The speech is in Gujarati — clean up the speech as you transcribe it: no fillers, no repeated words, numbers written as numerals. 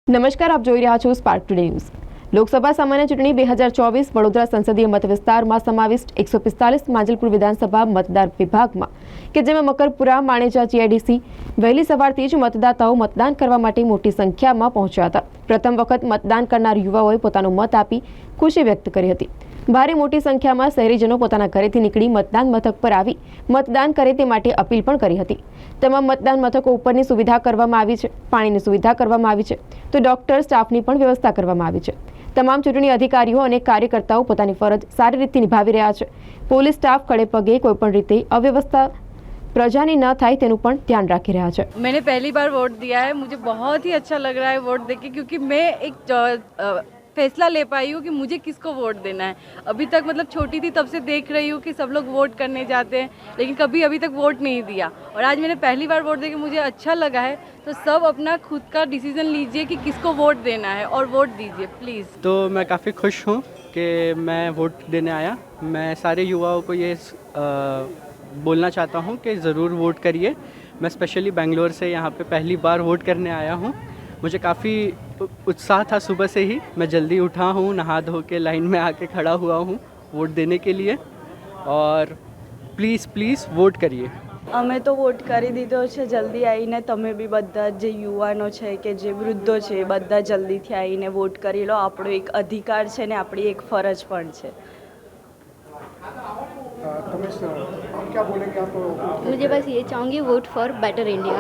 નમસ્કાર, આપ જોઈ રહ્યા છો સ્પાર્ક ટુડે ન્યૂઝ। લોકસભા સામાન્ય ચૂંટણી 2024 વડોદરા સંસદીય મત વિસ્તારમાં સમાવિષ્ટ 145 માંજલપુર વિધાનસભા મતદાર વિભાગમાં કે જેમાં મકરપુરા, માણેજા, જીઆઈડીસી વહેલી સવારથી જ મતદાતાઓ મતદાન કરવા માટે મોટી સંખ્યામાં પહોંચ્યા હતા। પ્રથમ વખત મતદાન કરનાર યુવાઓએ પોતાનો મત આપી ખુશી વ્યક્ત કરી હતી। ભારે મોટી સંખ્યામાં શહેરીજનો પોતાના ઘરેથી નીકળી મતદાન મથક પર આવી મતદાન કરે તે માટે અપીલ પણ કરી હતી। તમામ મતદાન મથકો ઉપરની સુવિધા કરવામાં આવી છે, પાણીની સુવિધા કરવામાં આવી છે, તો ડોક્ટર સ્ટાફની પણ વ્યવસ્થા કરવામાં આવી છે। તમામ ચૂંટણી અધિકારીઓ અને કાર્યકર્તાઓ પોતાની ફરજ સારી રીતે નિભાવી રહ્યા છે। પોલીસ સ્ટાફ ખડે પગે કોઈપણ રીતે અવ્યવસ્થા प्रजानी न થાય તેનું પણ ધ્યાન રાખી રહ્યા છે। मैंने पहली बार वोट दिया है, मुझे बहुत ही अच्छा लग रहा है वोट देके, क्योंकि मैं एक फैसला ले पाई हूँ कि मुझे किसको वोट देना है। अभी तक मतलब छोटी थी तब से देख रही हूँ कि सब लोग वोट करने जाते हैं, लेकिन कभी अभी तक वोट नहीं दिया, और आज मैंने पहली बार वोट देके मुझे अच्छा लगा है। तो सब अपना खुद का डिसीजन लीजिए कि किसको वोट देना है और वोट दीजिए प्लीज़। तो मैं काफ़ी खुश हूँ कि मैं वोट देने आया। मैं सारे युवाओं को ये बोलना चाहता हूँ कि ज़रूर वोट करिए। मैं स्पेशली बेंगलोर से यहाँ पे पहली बार वोट करने आया हूँ। मुझे काफ़ी उत्साह था सुबह से ही। मैं जल्दी उठा हूँ, नहा धो के लाइन में आके खड़ा हुआ हूँ वोट देने के लिए, और प्लीज़ प्लीज़ वोट करिए। અમે તો વોટ કરી દીધો છે। જલ્દી આવીને તમે બી બધા જે યુવાનો છે કે જે વૃદ્ધો છે બધા જલ્દીથી આવીને વોટ કરી લો। આપણો એક અધિકાર છે ને આપણી એક ફરજ પણ છે। क्या बोलेंगे आप? मुझे बस ये चाहूँगी, वोट फॉर बेटर इंडिया।